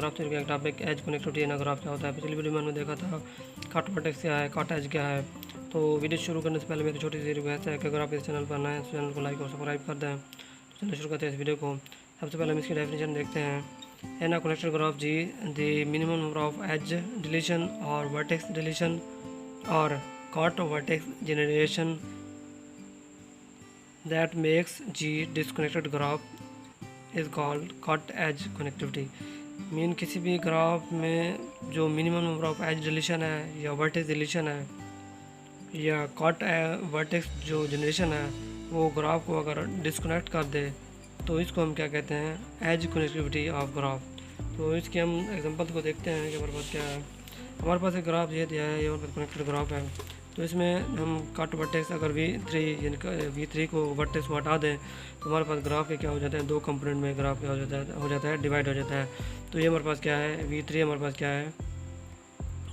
Graph theory का एक topic edge connectivity in graph क्या होता है। पिछली वीडियो में हमने देखा था कट वर्टेक्स क्या है, कट एज क्या है। तो वीडियो शुरू करने से पहले मेरी छोटी सी रिक्वेस्ट है कि अगर आप इस चैनल पर नए हैं तो चैनल को लाइक और सब्सक्राइब कर दें। तो चलिए शुरू करते हैं इस वीडियो को। सबसे पहले हम इसकी डेफिनेशन देखते हैं। In a connected graph G the minimum number of edge deletion और वर्टेक्स डिलीशन और cut vertex generation that makes G disconnected graph is called cut edge connectivity। Mean किसी भी ग्राफ में जो minimum number of edge deletion है या vertex deletion है या कट वर्टेक्स जो जनरेशन है वो ग्राफ को अगर डिस्कनेक्ट कर दे तो इसको हम क्या कहते हैं, एज कनेक्टिविटी ऑफ ग्राफ। तो इसके हम एग्जांपल को देखते हैं कि हमारे पास क्या है। हमारे पास एक ग्राफ ये दिया है, ये हमारे पास कनेक्टेड ग्राफ है। तो इसमें हम कट वर्टेक्स अगर V3 यानी V3 को वर्टेक्स को हटा दें तो हमारे पास ग्राफ के क्या हो जाता है, दो कंपोनेंट में ग्राफ क्या हो जाता है डिवाइड हो जाता है। तो ये हमारे पास क्या है, V3 हमारे पास क्या है,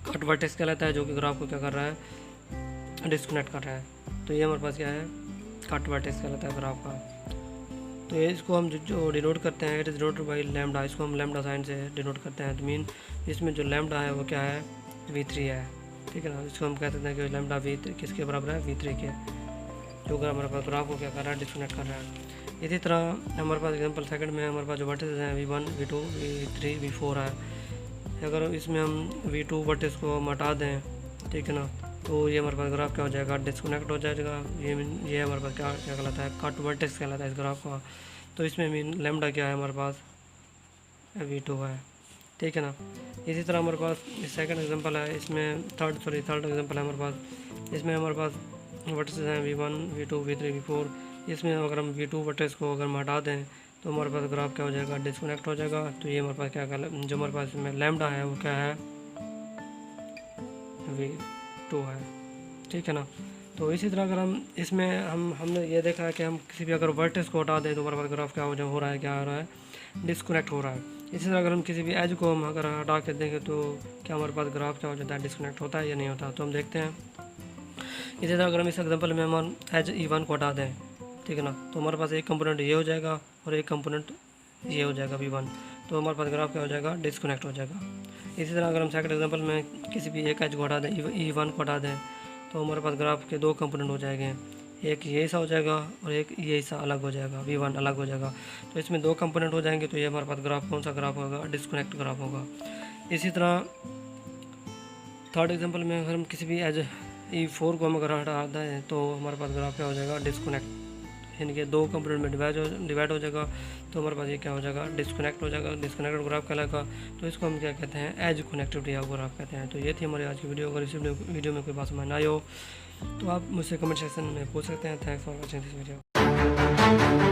कट वर्टेक्स कहलाता है, जो कि ग्राफ को क्या कर रहा है, डिस्कनेक्ट कर रहा है। तो ये हमारे पास क्या है, कट वर्टेक्स कहलाता है ग्राफ का। तो इसको हम जो डिनोट करते हैं, it is denoted by lambda. इसको हम लैम्डा साइन से डिनोट करते हैं। तो मीन इसमें जो लैम्डा है वो क्या है, V3 है, ठीक है ना। इसको हम कहते हैं कि लैम्डा V3 किसके बराबर है, V3 के, जो हमारे पास ग्राफ को क्या कर रहा है, डिस्कनेक्ट कर रहा है। इसी तरह हमारे पास एग्जांपल सेकंड में हमारे पास जो वर्टेक्स हैं V1 V2 V3 V4 है। अगर इसमें हम V2 वर्टेक्स को हम हटा दें, ठीक है ना, तो ये हमारे पास ग्राफ क्या हो जाएगा, डिस्कनेक्ट हो जाएगा। ये हमारे पास क्या क्या कहलाता है, कट वर्टेक्स कहलाता है इस ग्राफ का। तो इसमें मीन लैम्डा क्या है, हमारे पास V2 है, ठीक है ना। इसी तरह हमारे पास सेकंड एग्जांपल है, इसमें थर्ड एग्जांपल है हमारे पास। इसमें हमारे पास वर्टेक्स हैं V1 V2 V3 V4। इसमें अगर हम V2 वर्टेक्स को अगर हम हटा दें तो हमारे पास ग्राफ क्या हो जाएगा, डिस्कनेक्ट हो जाएगा। तो ये हमारे पास क्या जो हमारे पास इसमें लैम्डा है वो क्या है, V2 है, ठीक है ना। तो इसी तरह अगर हम इसमें हमने ये देखा है कि हम किसी भी अगर वर्टेक्स को हटा दें तो हमारे पास ग्राफ क्या हो रहा है, क्या हो रहा है, डिस्कनेक्ट हो रहा है। इसी तरह अगर हम किसी भी एज को हम अगर हटा के देंगे तो क्या हमारे पास ग्राफ क्या हो जाता है, डिस्कनेक्ट होता है या नहीं होता। तो हम देखते हैं। इसी तरह अगर हम इस एग्जांपल में हम एज E1 को हटा दें, ठीक है ना, तो हमारे पास एक कंपोनेंट ये हो जाएगा और एक कंपोनेंट ये हो जाएगा V1। तो हमारे पास ग्राफ क्या हो जाएगा, डिस्कनेक्ट हो जाएगा। इसी तरह अगर हम सेकंड एग्जांपल में किसी भी एक एज को हटा दें, E1 को हटा दें, तो हमारे पास ग्राफ के दो कंपोनेंट हो जाएंगे, एक ये सा हो जाएगा और एक ये सा अलग हो जाएगा, V1 अलग हो जाएगा। तो इसमें दो कंपोनेंट हो जाएंगे। तो ये हमारे पास ग्राफ कौन सा ग्राफ होगा, डिस्कनेक्ट ग्राफ होगा। इसी तरह थर्ड एग्जांपल में अगर हम किसी भी एज E4 को हम अगर हटा दें तो हमारे पास ग्राफ क्या हो जाएगा, डिस्कनेक्ट, यानी कि दो कंपोनेंट में डिवाइड हो जाएगा। तो हमारे पास ये क्या हो जाएगा, डिस्कनेक्ट हो जाएगा, डिस्कनेक्टेड ग्राफ कहलाएगा। तो इसको हम क्या कहते हैं, एज कनेक्टिविटी ऑफ ग्राफ कहते हैं। तो ये थी हमारी आज की वीडियो। अगर इस वीडियो में कोई बात समझ ना आई हो तो आप मुझसे कमेंट सेक्शन में पूछ सकते हैं। Thanks for watching this video.